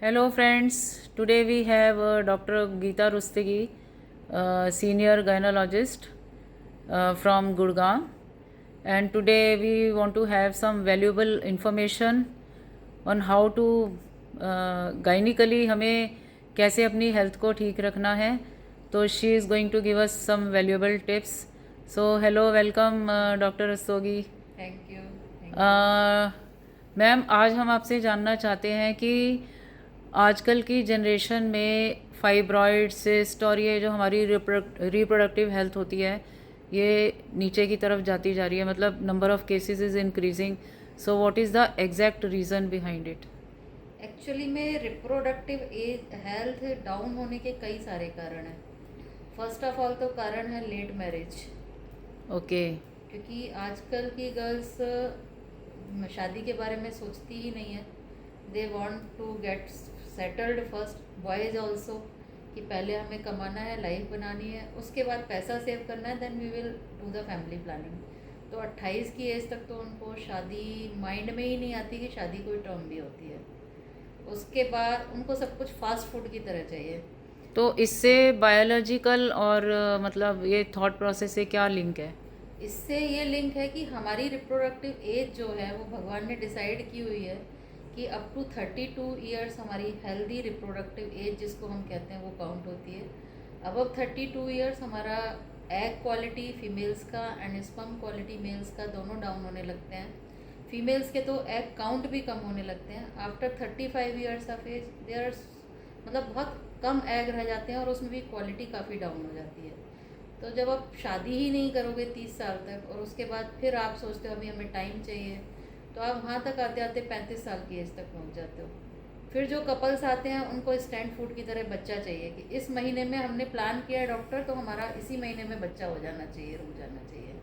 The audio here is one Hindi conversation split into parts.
Hello friends, today we have Dr. Geeta Rustagi, senior gynecologist from Gurgaon, and today we want to have some valuable information on how to gynically हमें कैसे अपनी हेल्थ को ठीक रखना है. तो she is going to give us some valuable tips. So hello, welcome doctor Rastogi. Thank you. Ma'am, आज हम आपसे जानना चाहते हैं कि आजकल की जनरेशन में फाइब्रॉइड, सिस्ट और ये जो हमारी रिप्रोडक्टिव हेल्थ होती है ये नीचे की तरफ जाती जा रही है. मतलब number of cases is increasing. So what is the exact reason behind it? Actually में रिप्रोडक्टिव एज हेल्थ डाउन होने के कई सारे कारण हैं. फर्स्ट ऑफ ऑल तो कारण है लेट मैरिज. ओके. क्योंकि आजकल की गर्ल्स शादी के बारे में सोचती ही नहीं है. They want to get settled first. Boys also कि पहले हमें कमाना है, लाइफ बनानी है, उसके बाद पैसा सेव करना है, then we will do the family planning. तो 28 की एज तक तो उनको शादी माइंड में ही नहीं आती कि शादी कोई टर्म भी होती है. उसके बाद उनको सब कुछ फास्ट फूड की तरह चाहिए. तो इससे बायोलॉजिकल और मतलब ये थॉट प्रोसेस से क्या लिंक है? इससे ये लिंक है कि हमारी रिप्रोडक्टिव एज जो है वो भगवान ने डिसाइड की हुई है कि अप टू 32 ईयर्स हमारी हेल्दी रिप्रोडक्टिव एज जिसको हम कहते हैं वो काउंट होती है. अबव 32 ईयर्स हमारा एग क्वालिटी फीमेल्स का एंड स्पर्म क्वालिटी मेल्स का दोनों डाउन होने लगते हैं. फीमेल्स के तो एग काउंट भी कम होने लगते हैं. After 35 years of age there मतलब बहुत कम एग रह जाते हैं और उसमें भी क्वालिटी काफ़ी डाउन हो जाती है. तो जब आप शादी ही नहीं करोगे 30 साल तक और उसके बाद फिर आप सोचते हो अभी हमें टाइम चाहिए, तो आप वहाँ तक आते आते 35 साल की एज तक पहुँच जाते हो. फिर जो कपल्स आते हैं उनको स्टैंड फूड की तरह बच्चा चाहिए कि इस महीने में हमने प्लान किया है डॉक्टर, तो हमारा इसी महीने में बच्चा हो जाना चाहिए, रुक जाना चाहिए,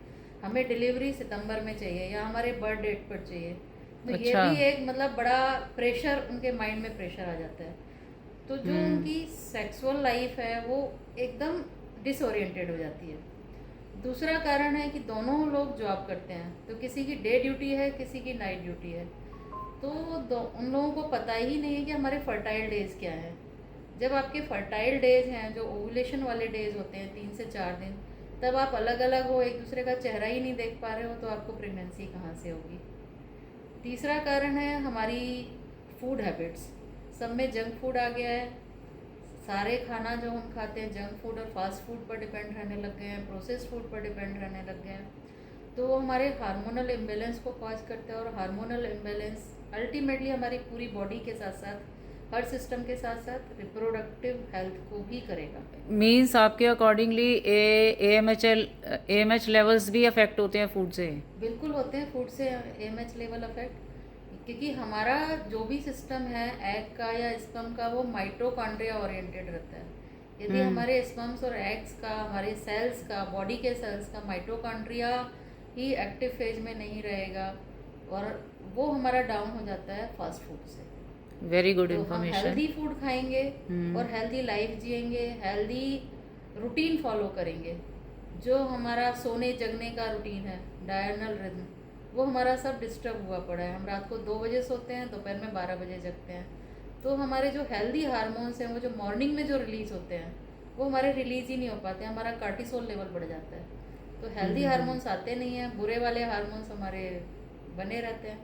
हमें डिलीवरी सितंबर में चाहिए या हमारे बर्थ डेट पर चाहिए. तो ये अच्छा. भी एक मतलब बड़ा प्रेशर उनके माइंड में प्रेशर आ जाता है. तो जो उनकी सेक्सुअल लाइफ है वो एकदम डिसोरिएंटेड हो जाती है. दूसरा कारण है कि दोनों लोग जॉब करते हैं, तो किसी की डे ड्यूटी है, किसी की नाइट ड्यूटी है. तो उन लोगों को पता ही नहीं है कि हमारे फर्टाइल डेज क्या हैं. जब आपके फर्टाइल डेज हैं जो ओवुलेशन वाले डेज होते हैं 3 से 4 दिन, तब आप अलग अलग हो, एक दूसरे का चेहरा ही नहीं देख पा रहे हो, तो आपको प्रेगनेंसी कहाँ से होगी. तीसरा कारण है हमारी फूड हैबिट्स. सब में जंक फूड आ गया है. सारे खाना जो हम खाते हैं जंक फूड और फास्ट फूड पर डिपेंड रहने लग गए हैं, प्रोसेस्ड फूड पर डिपेंड रहने लग गए हैं. तो वो हमारे हार्मोनल इम्बेलेंस को कॉज करते हैं और हार्मोनल इम्बेलेंस अल्टीमेटली हमारी पूरी बॉडी के साथ साथ हर सिस्टम के साथ साथ रिप्रोडक्टिव हेल्थ को भी करेगा. मीन्स आपके अकॉर्डिंगली एएमएच लेवल्स भी अफेक्ट होते हैं फूड से? बिल्कुल होते हैं फूड से एमएच लेवल अफेक्ट. क्योंकि हमारा जो भी सिस्टम है एग का या स्पर्म का वो माइटोकॉन्ड्रिया ओरिएंटेड रहता है. यदि हमारे स्पर्म्स और एग्स का, हमारे सेल्स का, बॉडी के सेल्स का माइटोकॉन्ड्रिया ही एक्टिव फेज में नहीं रहेगा और वो हमारा डाउन हो जाता है फास्ट फूड से. वेरी गुड तो हम इंफॉर्मेशन. हेल्दी फूड खाएंगे और हेल्दी लाइफ जिएंगे, हेल्दी रूटीन फॉलो करेंगे. जो हमारा सोने जगने का रूटीन है, डायरनल रिदम, वो हमारा सब डिस्टर्ब हुआ पड़ा है. हम रात को 2 बजे सोते हैं, दोपहर में 12 बजे जगते हैं. तो हमारे जो हेल्दी हार्मोन्स हैं वो जो मॉर्निंग में जो रिलीज़ होते हैं वो हमारे रिलीज़ ही नहीं हो पाते. हमारा कार्टिसोल लेवल बढ़ जाता है. तो हेल्दी हार्मोन्स आते नहीं हैं, बुरे वाले हार्मोन्स हमारे बने रहते हैं.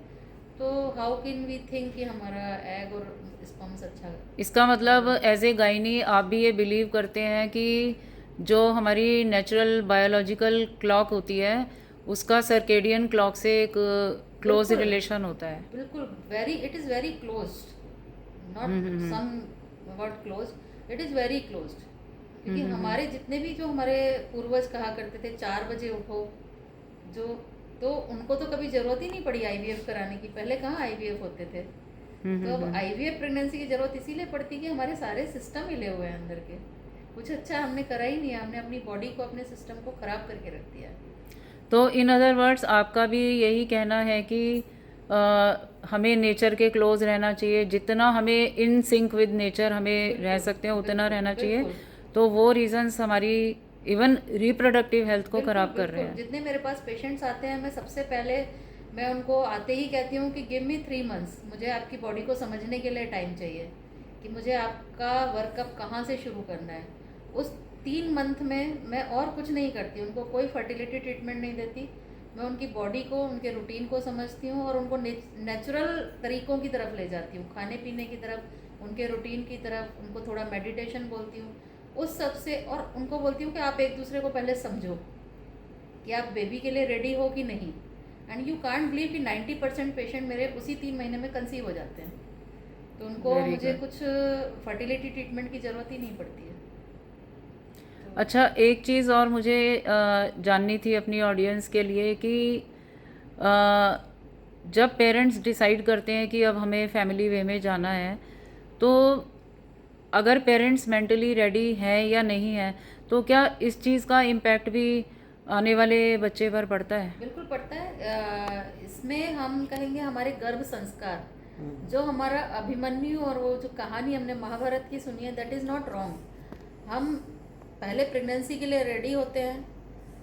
तो हाउ कैन वी थिंक कि हमारा एग और स्पर्म्स अच्छा. इसका मतलब एज ए गाइनी आप भी ये बिलीव करते हैं कि जो हमारी नेचुरल बायोलॉजिकल क्लॉक होती है उसका सर्केडियन क्लॉक से एक क्लोज बिल्कुल. रिलेशन होता है? बिल्कुल very, it is very close, not some word close, it is very close. क्योंकि हमारे जितने भी जो हमारे पूर्वज कहा करते थे 4 बजे उठो, जो तो उनको तो कभी ज़रूरत ही नहीं पड़ी आईवीएफ कराने की. पहले कहाँ आईवीएफ होते थे. तो अब आईवीएफ प्रेगनेंसी की ज़रूरत इसीलिए पड़ती कि हमारे सारे सिस्टम हिले हुए हैं अंदर के. कुछ अच्छा हमने करा ही नहीं है, हमने अपनी बॉडी को, अपने सिस्टम को ख़राब करके रख दिया है. तो इन अदर वर्ड्स आपका भी यही कहना है कि हमें नेचर के क्लोज रहना चाहिए, जितना हमें इन सिंक विद नेचर हमें रह सकते हैं उतना रहना चाहिए. तो वो रीजंस हमारी इवन रिप्रोडक्टिव हेल्थ को ख़राब कर रहे हैं. जितने मेरे पास पेशेंट्स आते हैं, मैं सबसे पहले मैं उनको आते ही कहती हूँ कि गिव मी 3 मंथ्स, मुझे आपकी बॉडी को समझने के लिए टाइम चाहिए कि मुझे आपका वर्कअप कहाँ से शुरू करना है। उस 3 मंथ में मैं और कुछ नहीं करती, उनको कोई फर्टिलिटी ट्रीटमेंट नहीं देती। मैं उनकी बॉडी को, उनके रूटीन को समझती हूँ और उनको नेचुरल तरीक़ों की तरफ ले जाती हूँ, खाने पीने की तरफ, उनके रूटीन की तरफ। उनको थोड़ा मेडिटेशन बोलती हूँ उस सब से, और उनको बोलती हूँ कि आप एक दूसरे को पहले समझो कि आप बेबी के लिए रेडी हो कि नहीं। एंड यू कांट बिलीव कि 90% पेशेंट मेरे उसी 3 महीने में कंसीव हो जाते हैं। तो उनको Very मुझे good. कुछ फर्टिलिटी ट्रीटमेंट की ज़रूरत ही नहीं पड़ती है। अच्छा, एक चीज़ और मुझे जाननी थी अपनी ऑडियंस के लिए कि जब पेरेंट्स डिसाइड करते हैं कि अब हमें फैमिली वे में जाना है, तो अगर पेरेंट्स मेंटली रेडी हैं या नहीं हैं, तो क्या इस चीज़ का इम्पैक्ट भी आने वाले बच्चे पर पड़ता है? बिल्कुल पड़ता है। इसमें हम कहेंगे हमारे गर्भ संस्कार, जो हमारा अभिमन्यु और वो जो कहानी हमने महाभारत की सुनी है, दैट इज़ नॉट रॉन्ग। हम पहले प्रेगनेंसी के लिए रेडी होते हैं,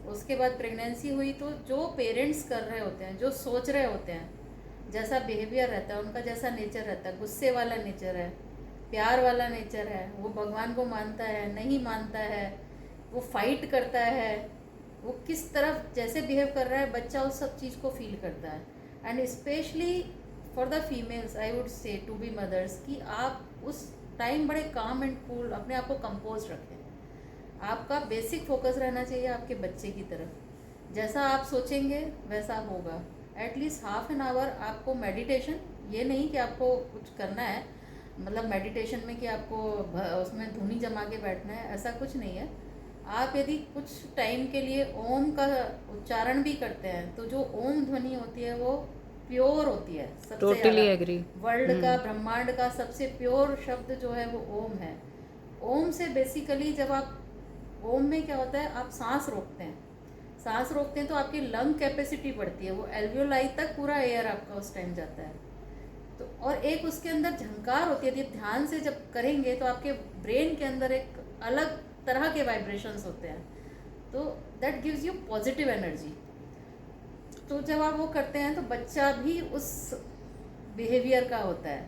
उसके बाद प्रेगनेंसी हुई तो जो पेरेंट्स कर रहे होते हैं, जो सोच रहे होते हैं, जैसा बिहेवियर रहता है, उनका जैसा नेचर रहता है, गुस्से वाला नेचर है, प्यार वाला नेचर है, वो भगवान को मानता है, नहीं मानता है, वो फाइट करता है, वो किस तरफ जैसे बिहेव कर रहा है, बच्चा उस सब चीज़ को फील करता है। And specially for the females I would say to be mothers, कि आप उस टाइम बड़े काम एंड कूल अपने आप को कंपोज रखें। आपका बेसिक फोकस रहना चाहिए आपके बच्चे की तरफ। जैसा आप सोचेंगे वैसा होगा। एटलीस्ट हाफ एन आवर आपको मेडिटेशन, ये नहीं कि आपको कुछ करना है, मतलब मेडिटेशन में कि आपको उसमें धुनी जमा के बैठना है, ऐसा कुछ नहीं है। आप यदि कुछ टाइम के लिए ओम का उच्चारण भी करते हैं, तो जो ओम ध्वनि होती है वो प्योर होती है। सबसे टोटली एग्री। वर्ल्ड का, ब्रह्मांड का सबसे प्योर शब्द जो है वो ओम है। ओम से बेसिकली जब आप, ओम में क्या होता है, आप सांस रोकते हैं, सांस रोकते हैं तो आपकी लंग कैपेसिटी बढ़ती है, वो एल्वियोलाई तक पूरा एयर आपका उस टाइम जाता है। तो और एक उसके अंदर झंकार होती है, यदि ध्यान से जब करेंगे तो आपके ब्रेन के अंदर एक अलग तरह के वाइब्रेशंस होते हैं, तो that gives you positive energy. तो जब आप वो करते हैं तो बच्चा भी उस बिहेवियर का होता है।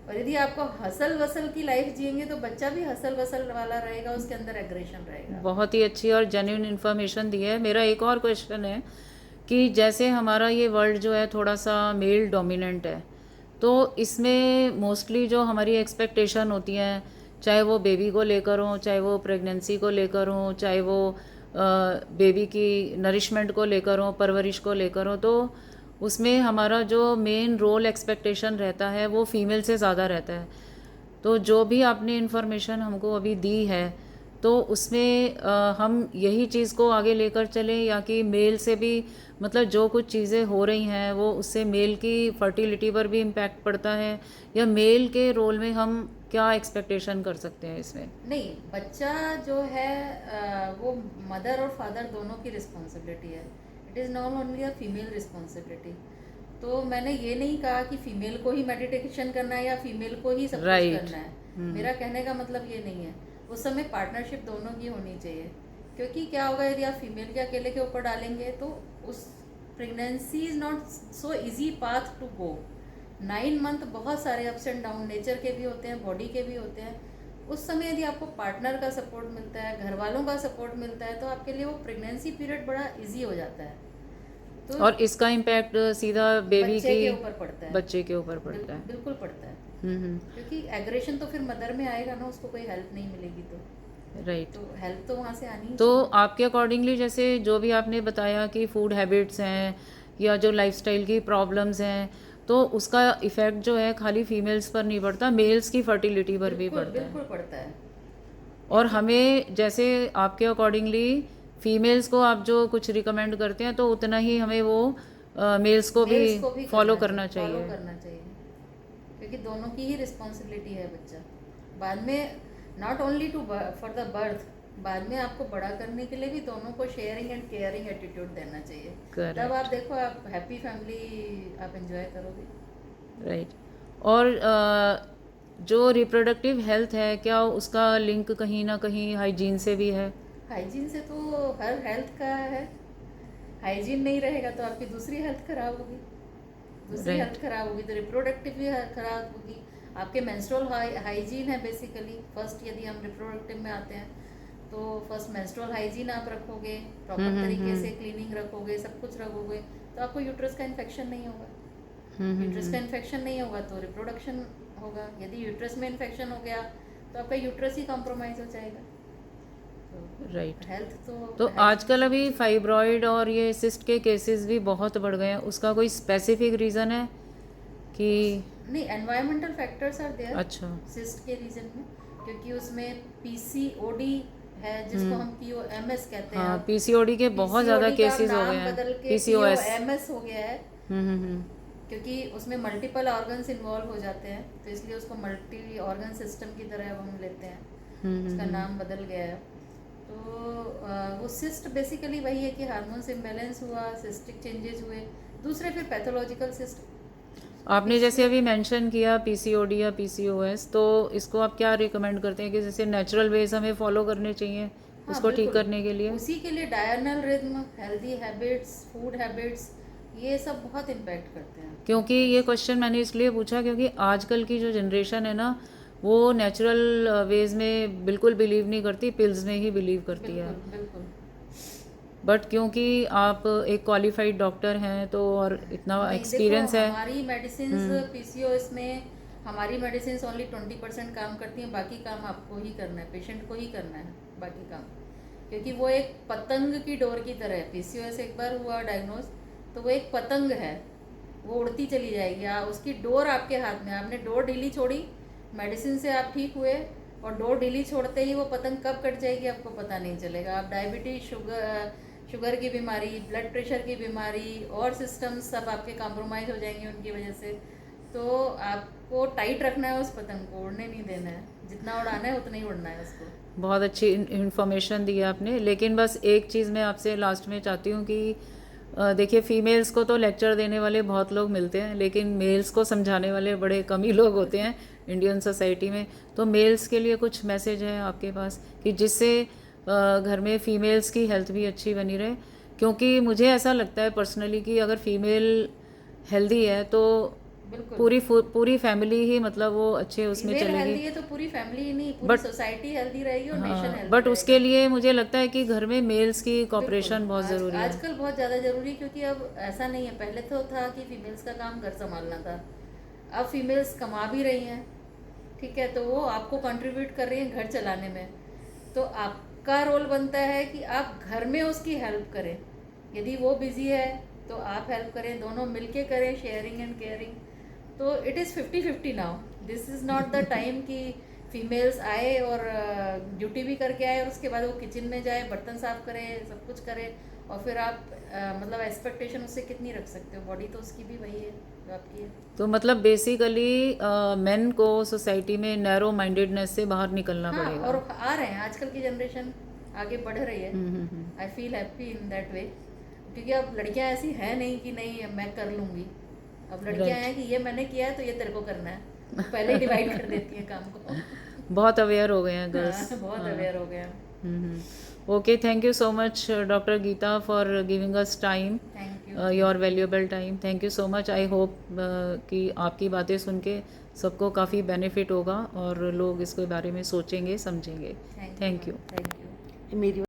और यदि आपको हसल वसल की लाइफ जिएंगे तो बच्चा भी हसल वसल वाला रहेगा, उसके अंदर एग्रेशन रहेगा। बहुत ही अच्छी और जेन्युइन इन्फॉर्मेशन दी है। मेरा एक और क्वेश्चन है कि जैसे हमारा ये वर्ल्ड जो है थोड़ा सा मेल डोमिनेंट है, तो इसमें मोस्टली जो हमारी एक्सपेक्टेशन होती हैं, चाहे वो बेबी को लेकर हो, चाहे वो प्रेगनेंसी को लेकर हो, चाहे वो बेबी की नरिशमेंट को लेकर हो, परवरिश को लेकर हो, तो उसमें हमारा जो मेन रोल एक्सपेक्टेशन रहता है वो फीमेल से ज़्यादा रहता है। तो जो भी आपने इन्फॉर्मेशन हमको अभी दी है, तो उसमें हम यही चीज़ को आगे लेकर चलें, या कि मेल से भी, मतलब जो कुछ चीज़ें हो रही हैं वो उससे मेल की फर्टिलिटी पर भी इम्पैक्ट पड़ता है, या मेल के रोल में हम क्या एक्सपेक्टेशन कर सकते हैं इसमें? नहीं, बच्चा जो है वो मदर और फादर दोनों की रिस्पॉन्सिबिलिटी है। It is not only a female responsibility. तो मैंने ये नहीं कहा कि फीमेल को ही मेडिटेशन करना है या फीमेल को ही सब कुछ करना है। मेरा कहने का मतलब ये नहीं है। उस समय पार्टनरशिप दोनों की होनी चाहिए, क्योंकि क्या होगा यदि आप फीमेल के अकेले के ऊपर डालेंगे तो उस pregnancy is not so easy path to go. 9 month बहुत सारे अप्स एंड डाउन नेचर के भी होते हैं, बॉडी के भी होते हैं। उस समय यदि आपको पार्टनर का सपोर्ट मिलता है, घर वालों का सपोर्ट मिलता है, तो आपके लिए वो प्रेगनेंसी पीरियड बड़ा इजी हो जाता है। तो और इसका इम्पैक्ट सीधा बेबी बच्चे की के ऊपर पड़ता है, बच्चे के ऊपर पड़ता है। बिल्कुल पड़ता है। हम्म। क्योंकि एग्रेशन तो फिर मदर में आएगा ना, उसको कोई हेल्प नहीं मिलेगी तो राइट। तो हेल्प तो वहाँ से आनी ही तो चाहिए। आपके अकॉर्डिंगली जैसे जो भी आपने बताया कि फूड हैबिट्स हैं या जो लाइफस्टाइल की प्रॉब्लम्स हैं, तो उसका इफ़ेक्ट जो है खाली फीमेल्स पर नहीं पड़ता, मेल्स की फर्टिलिटी पर भी पड़ता है। बिल्कुल पड़ता है। और हमें जैसे आपके अकॉर्डिंगली फीमेल्स को आप जो कुछ रिकमेंड करते हैं, तो उतना ही हमें वो मेल्स को भी फॉलो करना चाहिए। फॉलो करना चाहिए, क्योंकि दोनों की ही रिस्पॉन्सिबिलिटी है बच्चा। बाद में not only to for the birth, बाद में आपको बड़ा करने के लिए भी दोनों को शेयरिंग एंड केयरिंग एटीट्यूड देना चाहिए। Correct. तब आप देखो, आप हैप्पी फैमिली आप एंजॉय करोगे। राइट। और जो रिप्रोडक्टिव हेल्थ है, क्या उसका लिंक कहीं ना कहीं हाइजीन से भी है? हाइजीन से तो हर हेल्थ का है। हाइजीन नहीं रहेगा तो आपकी दूसरी हेल्थ खराब होगी, दूसरी Right. हेल्थ खराब होगी तो रिप्रोडक्टिव भी खराब होगी। आपके मेंस्ट्रुअल हाइजीन है बेसिकली फर्स्ट, यदि हम रिप्रोडक्टिव में आते हैं तो फर्स्ट मेंस्ट्रुअल हाइजीन आप रखोगे, प्रॉपर तरीके से क्लीनिंग रखोगे, सब कुछ रखोगे, तो आपको यूट्रस का इन्फेक्शन नहीं होगा। यूट्रस का इन्फेक्शन नहीं होगा तो रिप्रोडक्शन होगा। यदि यूट्रस में इन्फेक्शन हो गया तो आपका यूट्रस ही कॉम्प्रोमाइज हो जाएगा। राइट। हेल्थ तो आजकल अभी फाइब्रॉइड और ये सिस्ट के केसेस भी बहुत बढ़ गए हैं, उसका कोई स्पेसिफिक रीज़न है कि? नहीं, एनवायरमेंटल फैक्टर्स आर देयर। अच्छा। सिस्ट के रीजन में, क्योंकि उसमें पीसीओडी है जिसको हम पीओएमएस कहते हैं। हाँ, पीसीओडी के बहुत ज़्यादा केसेस हो गए हैं, पीसीओएस पीओएमएस हो गया है। हम्म। क्योंकि उसमें मल्टीपल ऑर्गन्स इन्वॉल्व हो जाते हैं, तो इसलिए उसको मल्टी ऑर्गन सिस्टम की तरह हम लेते हैं। उसका नाम बदल गया है। तो वो सिस्ट बेसिकली वही है कि हार्मोन्स इम्बैलेंस हुआ, सिस्टिक चेंजेस हुए। दूसरे फिर पैथोलॉजिकल सिस्ट। आपने जैसे अभी मेंशन किया पीसीओडी या पीसीओएस, तो इसको आप क्या रिकमेंड करते हैं कि जैसे नेचुरल वेज हमें फॉलो करने चाहिए उसको ठीक करने के लिए? उसी के लिए diurnal rhythm, healthy habits, food habits, ये सब बहुत इम्पैक्ट करते हैं। क्योंकि ये क्वेश्चन मैंने इसलिए पूछा क्योंकि आजकल की जो जनरेशन है ना, वो नेचुरल वेज में बिल्कुल बिलीव नहीं करती, पिल्स में ही बिलीव करती है। बिल्कुल। बट क्योंकि आप एक क्वालिफाइड डॉक्टर हैं तो और इतना एक्सपीरियंस है। हमारी मेडिसिन पीसीओएस में हमारी मेडिसिन ओनली 20% काम करती हैं, बाकी काम आपको ही करना है, पेशेंट को ही करना है बाकी काम। क्योंकि वो एक पतंग की डोर की तरह है। पीसीओएस एक बार हुआ डायग्नोज तो वो एक पतंग है, वो उड़ती चली जाएगी। उसकी डोर आपके हाथ में, आपने डोर ढीली छोड़ी, मेडिसिन से आप ठीक हुए, और डोर ढीली छोड़ते ही वो पतंग कब कट जाएगी आपको पता नहीं चलेगा। आप डायबिटीज, शुगर की बीमारी, ब्लड प्रेशर की बीमारी और सिस्टम्स सब आपके कॉम्प्रोमाइज़ हो जाएंगे उनकी वजह से। तो आपको टाइट रखना है उस पतंग को, उड़ने नहीं देना है। जितना उड़ाना है उतना ही उड़ना है उसको। बहुत अच्छी इन्फॉर्मेशन दी आपने। लेकिन बस एक चीज़ मैं आपसे लास्ट में चाहती हूँ कि देखिए, फीमेल्स को तो लेक्चर देने वाले बहुत लोग मिलते हैं, लेकिन मेल्स को समझाने वाले बड़े कम ही लोग होते हैं इंडियन सोसाइटी में। तो मेल्स के लिए कुछ मैसेज है आपके पास कि जिससे घर में फीमेल्स की हेल्थ भी अच्छी बनी रहे? क्योंकि मुझे ऐसा लगता है पर्सनली कि अगर फीमेल हेल्दी है तो पूरी फैमिली ही मतलब वो अच्छे उसमें चलेगी। हेल्दी है तो पूरी फैमिली ही नहीं, पूरी सोसाइटी हेल्दी रहेगी और नेशन हेल्दी। बट उसके लिए मुझे लगता है कि घर में मेल्स की कॉपरेशन बहुत ज़रूरी है। आजकल बहुत ज़्यादा ज़रूरी है, क्योंकि अब ऐसा नहीं है। पहले तो था कि फीमेल्स का काम घर संभालना था, अब फीमेल्स कमा भी रही हैं, ठीक है, तो वो आपको कंट्रीब्यूट कर रही हैं घर चलाने में। तो आपका रोल बनता है कि आप घर में उसकी हेल्प करें। यदि वो बिजी है तो आप हेल्प करें, दोनों मिलके करें, शेयरिंग एंड केयरिंग। तो it is 50-50 now. This is not the time कि फीमेल्स आए और ड्यूटी भी करके आए और उसके बाद वो किचन में जाए, बर्तन साफ करे, सब कुछ करे, और फिर आप मतलब एक्सपेक्टेशन उससे कितनी रख सकते हो? बॉडी तो उसकी भी वही है जो आपकी है। तो मतलब बेसिकली मेन को सोसाइटी में नैरो माइंडेडनेस से बाहर निकलना पड़ेगा। और आ रहे हैं, आजकल की जनरेशन आगे बढ़ रही है। I feel happy in that way, क्योंकि अब लड़कियां ऐसी हैं नहीं कि नहीं मैं कर लूँगी। अब लड़कियां हैं कि ये मैंने किया है तो ये तेरे को करना है, पहले डिवाइड कर देती हैं काम को। बहुत अवेयर हो गए हैं गर्ल्स। बहुत अवेयर हो गए हैं। Okay, thank you so much doctor Geeta for giving us time, your valuable time. Thank you so much. I hope कि आपकी बातें सुन के सबको काफ़ी बेनिफिट होगा और लोग इसके बारे में सोचेंगे, समझेंगे। Thank you. मेरी